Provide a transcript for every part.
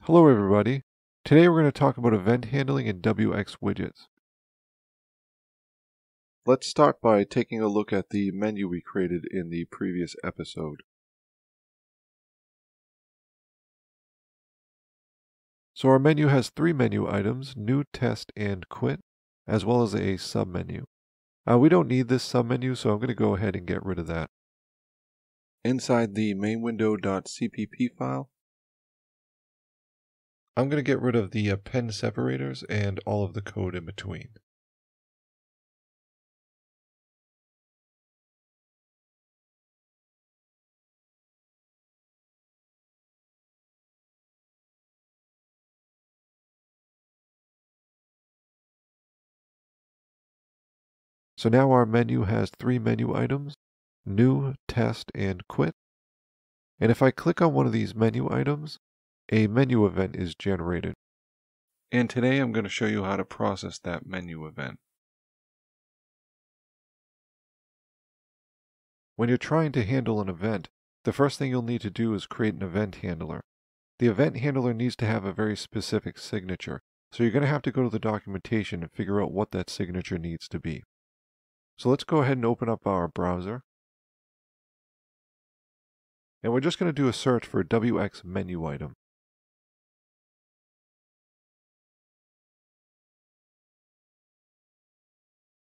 Hello everybody. Today we're going to talk about event handling in wxWidgets. Let's start by taking a look at the menu we created in the previous episode. So our menu has three menu items: New, Test, and Quit, as well as a submenu. We don't need this submenu, so I'm going to go ahead and get rid of that. Inside the mainwindow.cpp file, I'm going to get rid of the append separators and all of the code in between. So now our menu has three menu items: New, Test, and Quit. And if I click on one of these menu items, a menu event is generated. And today I'm going to show you how to process that menu event. When you're trying to handle an event, the first thing you'll need to do is create an event handler. The event handler needs to have a very specific signature, so you're going to have to go to the documentation and figure out what that signature needs to be. So let's go ahead and open up our browser. And we're just going to do a search for wx menu item.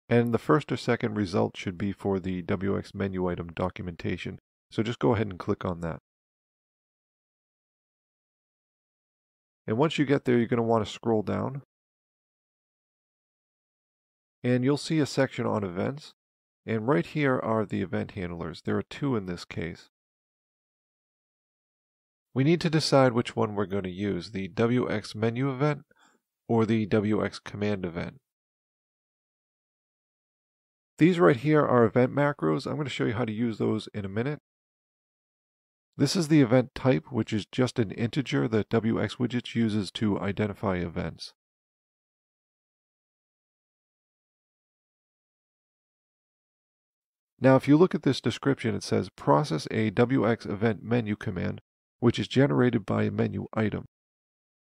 And the first or second result should be for the wx menu item documentation. So just go ahead and click on that. And once you get there, you're going to want to scroll down. And you'll see a section on events. And right here are the event handlers. There are two in this case. We need to decide which one we're going to use, the wx menu event or the wx command event. These right here are event macros. I'm going to show you how to use those in a minute. This is the event type, which is just an integer that wxWidgets uses to identify events. Now, if you look at this description, it says process a wx event menu command, which is generated by a menu item.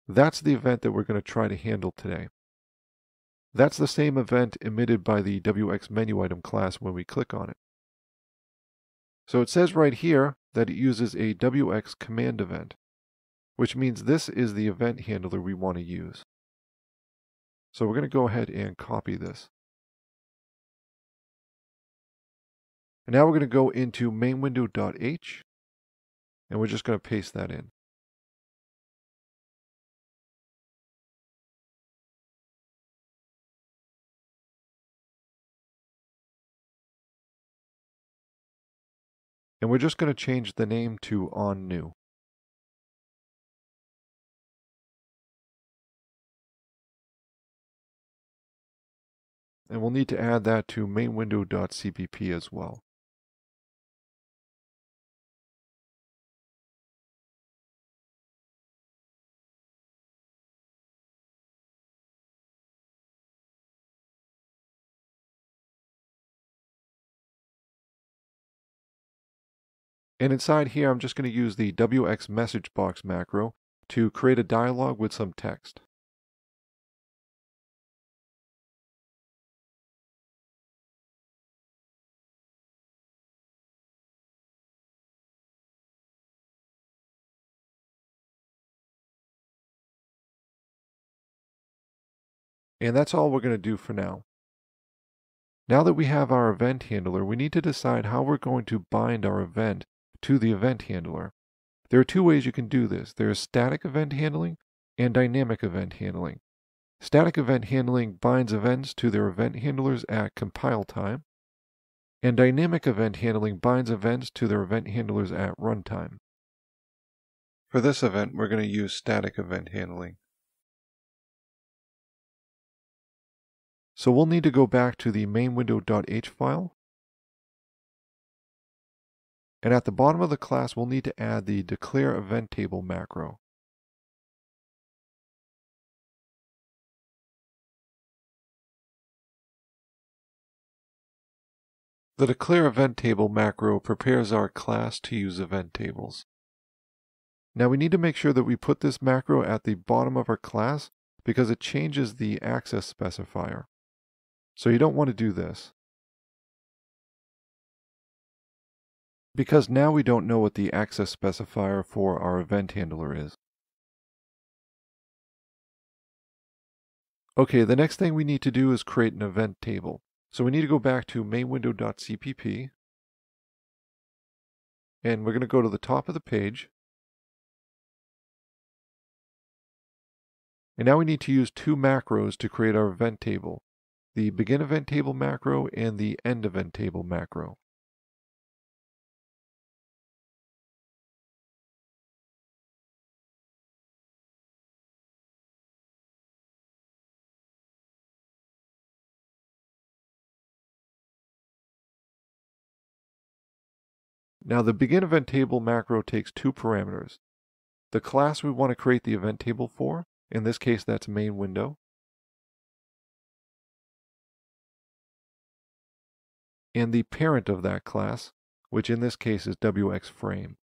That's the event that we're going to try to handle today. That's the same event emitted by the wx menu item class when we click on it. So it says right here that it uses a wx command event, which means this is the event handler we want to use. So we're going to go ahead and copy this. And now we're going to go into mainwindow.h, and we're just going to paste that in. And we're just going to change the name to onNew. And we'll need to add that to mainwindow.cpp as well. And inside here, I'm just going to use the wx message box macro to create a dialog with some text. And that's all we're going to do for now. Now that we have our event handler, we need to decide how we're going to bind our event to the event handler. There are two ways you can do this. There is static event handling and dynamic event handling. Static event handling binds events to their event handlers at compile time, and dynamic event handling binds events to their event handlers at runtime. For this event, we're going to use static event handling. So we'll need to go back to the mainwindow.h file. And at the bottom of the class, we'll need to add the declare event table macro. The declare event table macro prepares our class to use event tables. Now we need to make sure that we put this macro at the bottom of our class because it changes the access specifier. So you don't want to do this, because now we don't know what the access specifier for our event handler is. Okay, the next thing we need to do is create an event table. So we need to go back to mainwindow.cpp, and we're going to go to the top of the page. And now we need to use two macros to create our event table, the begin event table macro and the end event table macro. Now the begin event table macro takes two parameters. The class we want to create the event table for, in this case that's main window, and the parent of that class, which in this case is wxFrame.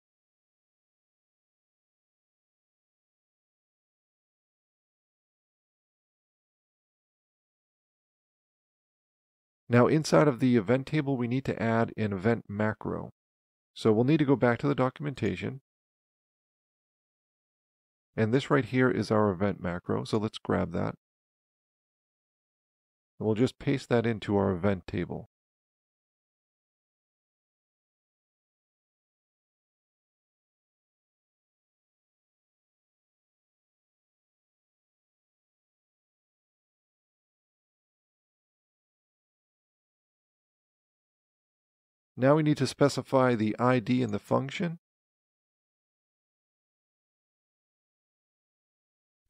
Now inside of the event table we need to add an event macro. So we'll need to go back to the documentation. And this right here is our event macro, so let's grab that. And we'll just paste that into our event table. Now we need to specify the ID in the function.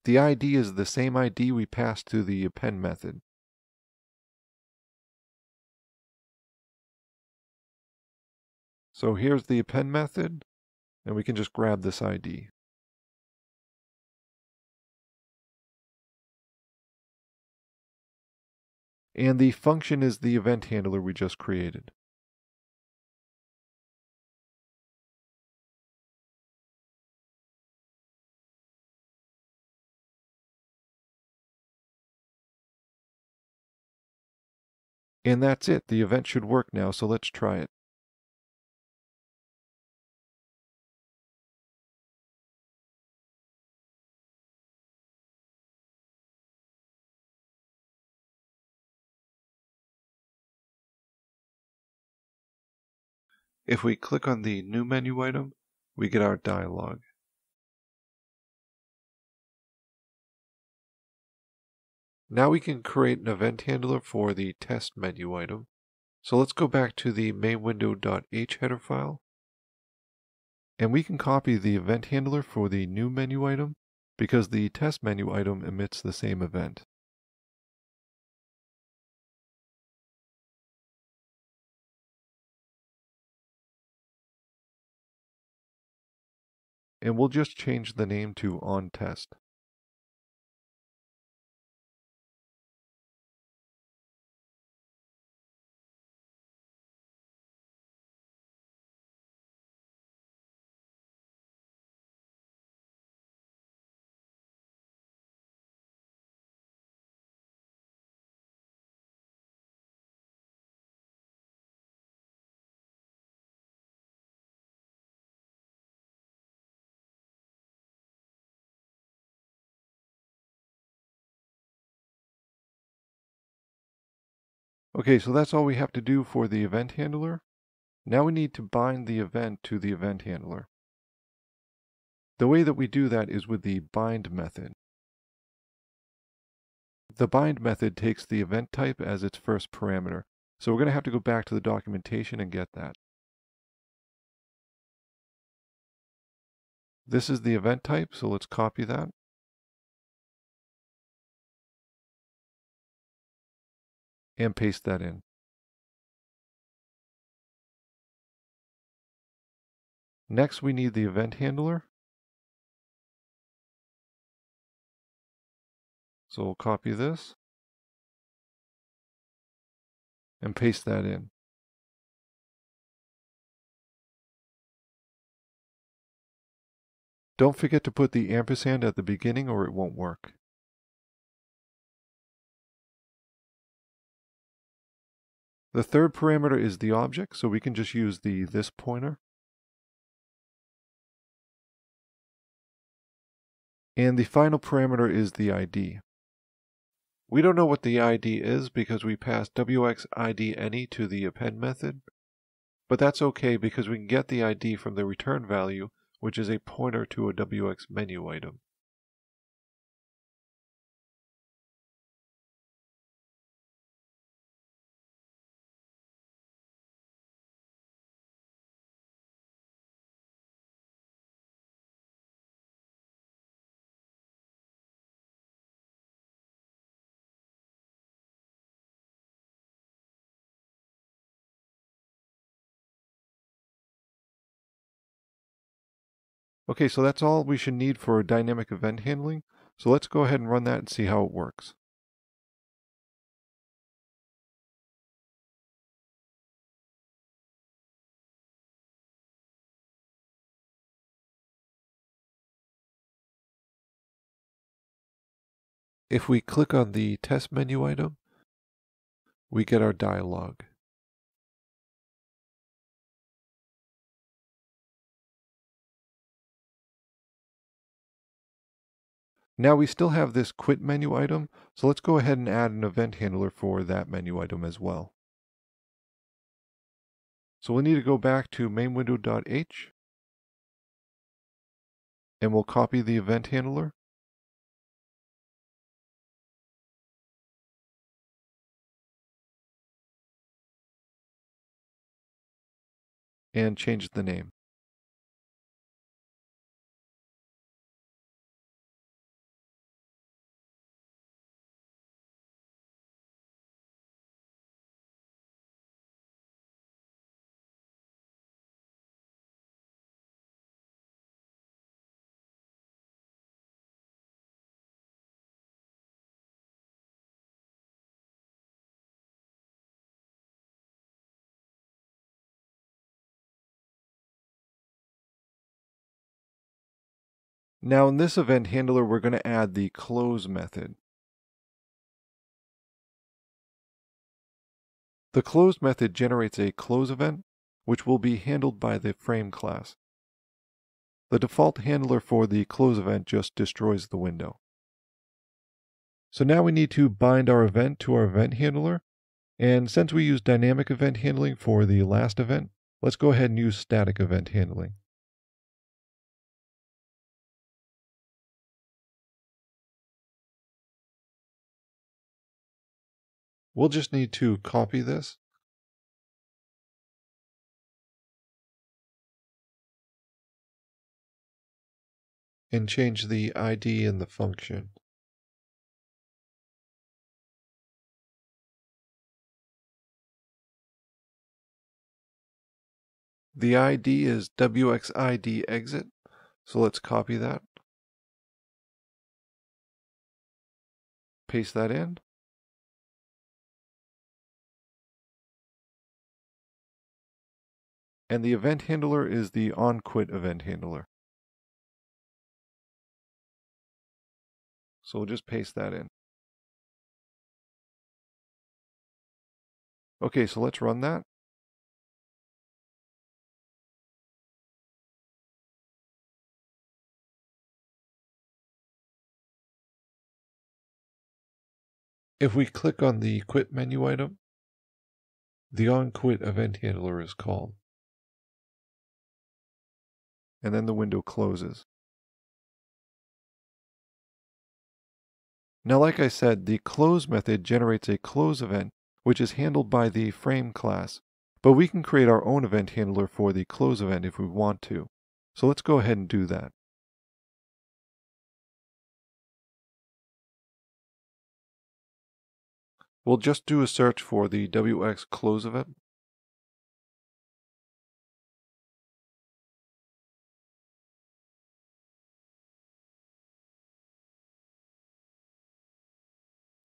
The ID is the same ID we passed to the append method. So here's the append method, and we can just grab this ID. And the function is the event handler we just created. And that's it. The event should work now, so let's try it. If we click on the new menu item, we get our dialog. Now we can create an event handler for the test menu item. So let's go back to the mainwindow.h header file. And we can copy the event handler for the new menu item because the test menu item emits the same event. And we'll just change the name to onTest. Okay, so that's all we have to do for the event handler. Now we need to bind the event to the event handler. The way that we do that is with the bind method. The bind method takes the event type as its first parameter. So we're going to have to go back to the documentation and get that. This is the event type, so let's copy that. And paste that in. Next, we need the event handler. So we'll copy this and paste that in. Don't forget to put the ampersand at the beginning or it won't work. The third parameter is the object, so we can just use the this pointer. And the final parameter is the ID. We don't know what the ID is because we passed wxIdAny to the append method, but that's okay because we can get the ID from the return value, which is a pointer to a wx menu item. Okay, so that's all we should need for dynamic event handling. So let's go ahead and run that and see how it works. If we click on the test menu item, we get our dialog. Now we still have this quit menu item, so let's go ahead and add an event handler for that menu item as well. So we'll need to go back to mainWindow.h, and we'll copy the event handler. And change the name. Now in this event handler, we're going to add the close method. The close method generates a close event, which will be handled by the frame class. The default handler for the close event just destroys the window. So now we need to bind our event to our event handler. And since we used dynamic event handling for the last event, let's go ahead and use static event handling. We'll just need to copy this and change the ID in the function. The ID is wxIdExit, so let's copy that. Paste that in. And the event handler is the onQuit event handler. So we'll just paste that in. Okay, so let's run that. If we click on the quit menu item, the onQuit event handler is called. And then the window closes. Now, like I said, the close method generates a close event, which is handled by the frame class. But we can create our own event handler for the close event if we want to. So let's go ahead and do that. We'll just do a search for the wx close event.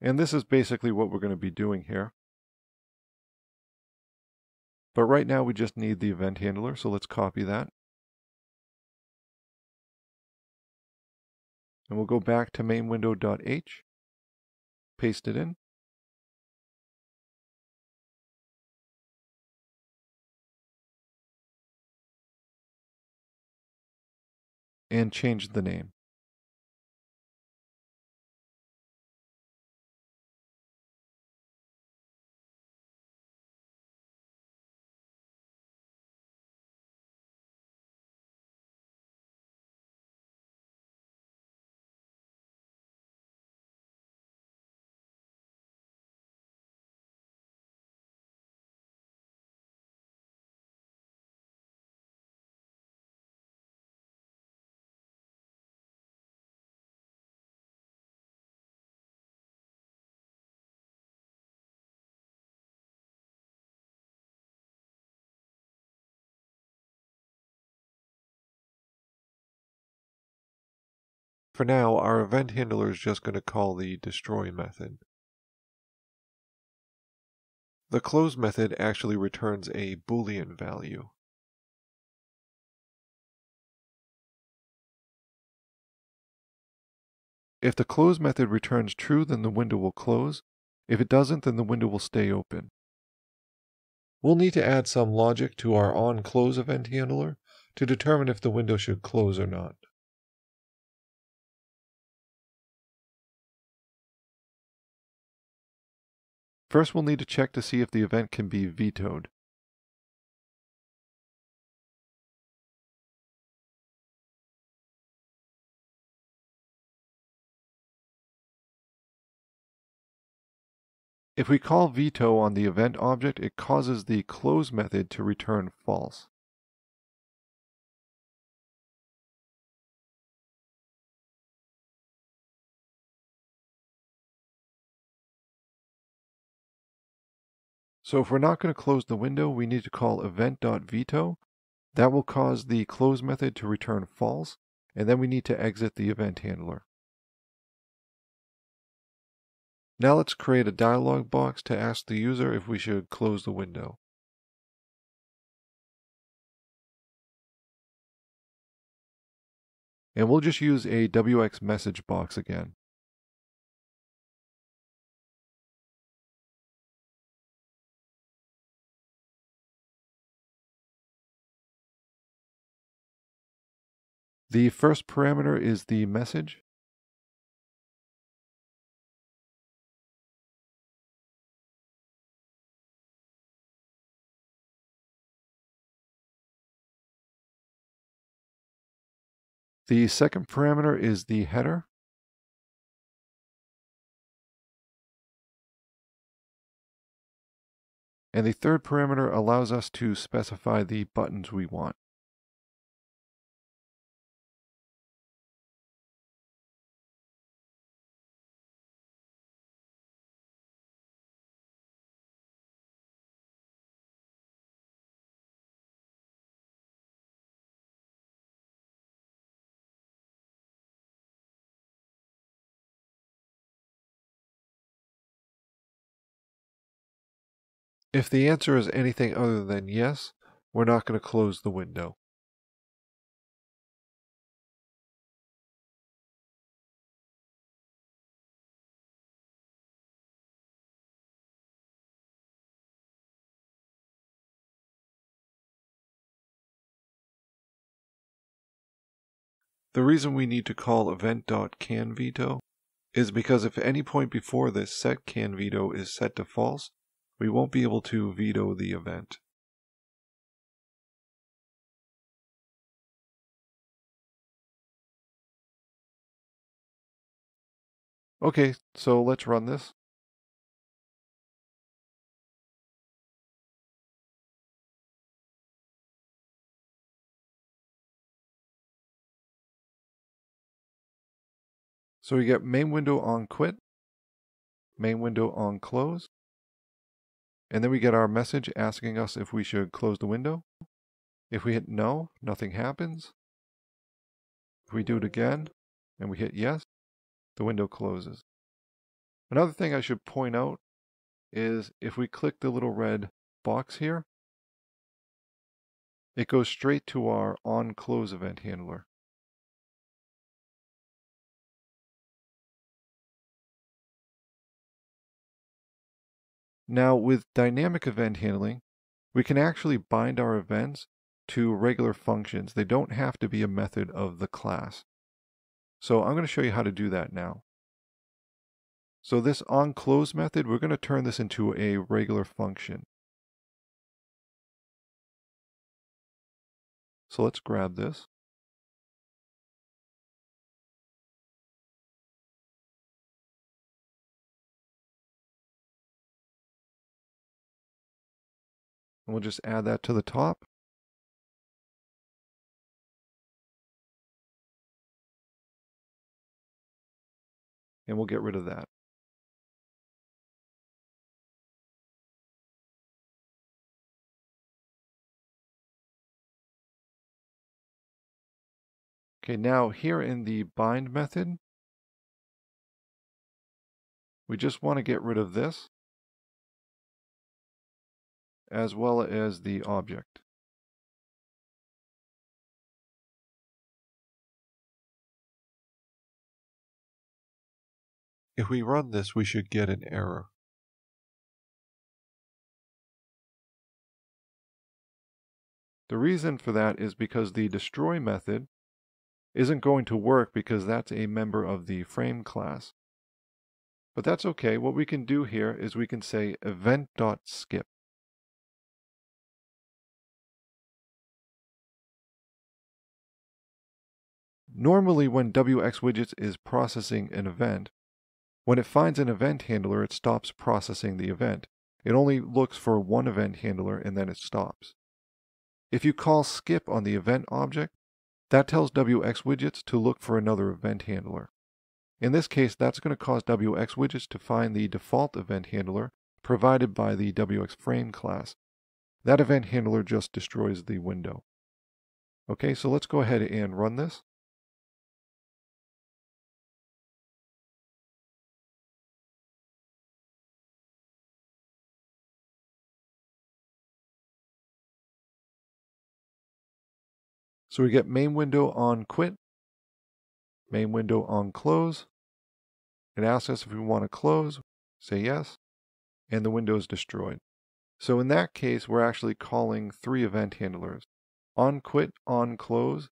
And this is basically what we're going to be doing here. But right now we just need the event handler, so let's copy that. And we'll go back to main-window.h, paste it in, and change the name. For now, our event handler is just going to call the destroy method. The close method actually returns a Boolean value. If the close method returns true, then the window will close. If it doesn't, then the window will stay open. We'll need to add some logic to our onClose event handler to determine if the window should close or not. First, we'll need to check to see if the event can be vetoed. If we call veto on the event object, it causes the close method to return false. So if we're not going to close the window, we need to call event.veto. That will cause the close method to return false, and then we need to exit the event handler. Now let's create a dialog box to ask the user if we should close the window. And we'll just use a wx message box again. The first parameter is the message. The second parameter is the header. And the third parameter allows us to specify the buttons we want. If the answer is anything other than yes, we're not going to close the window. The reason we need to call event.canVeto is because if any point before this setCanVeto is set to false, we won't be able to veto the event. Okay, so let's run this. So we get main window on quit, main window on close, and then we get our message asking us if we should close the window. If we hit no, nothing happens. If we do it again and we hit yes, the window closes. Another thing I should point out is if we click the little red box here, it goes straight to our onClose event handler. Now with dynamic event handling, we can actually bind our events to regular functions. They don't have to be a method of the class. So I'm going to show you how to do that now. So this onClose method, we're going to turn this into a regular function. So let's grab this. And we'll just add that to the top. And we'll get rid of that. Okay, now here in the bind method, we just want to get rid of this, as well as the object. If we run this, we should get an error. The reason for that is because the destroy method isn't going to work because that's a member of the frame class. But that's okay. What we can do here is we can say event.skip. Normally when wxWidgets is processing an event, when it finds an event handler, it stops processing the event. It only looks for one event handler and then it stops. If you call skip on the event object, that tells wxWidgets to look for another event handler. In this case, that's going to cause wxWidgets to find the default event handler provided by the wxFrame class. That event handler just destroys the window. Okay, so let's go ahead and run this. So we get main window on quit, main window on close. It asks us if we want to close, say yes, and the window is destroyed. So in that case, we're actually calling three event handlers: on quit, on close,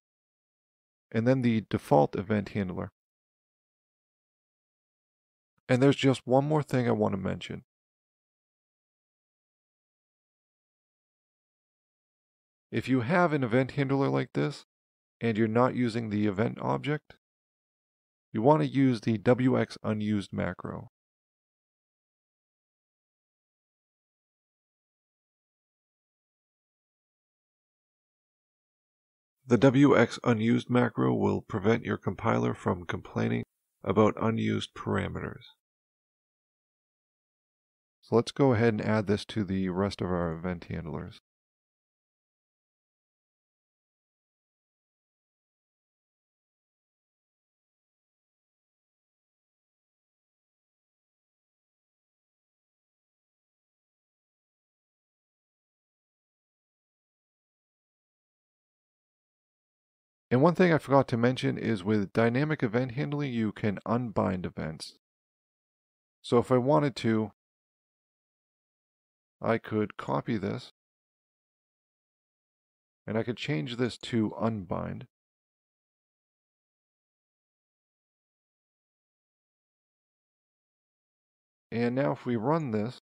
and then the default event handler. And there's just one more thing I want to mention. If you have an event handler like this, and you're not using the event object, you want to use the wx Unused Macro. The wx Unused Macro will prevent your compiler from complaining about unused parameters. So let's go ahead and add this to the rest of our event handlers. And one thing I forgot to mention is with dynamic event handling, you can unbind events. So if I wanted to, I could copy this, and I could change this to unbind. And now if we run this,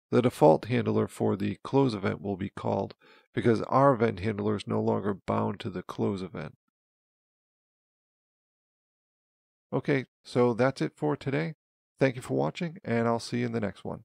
the default handler for the close event will be called because our event handler is no longer bound to the close event. Okay, so that's it for today. Thank you for watching, and I'll see you in the next one.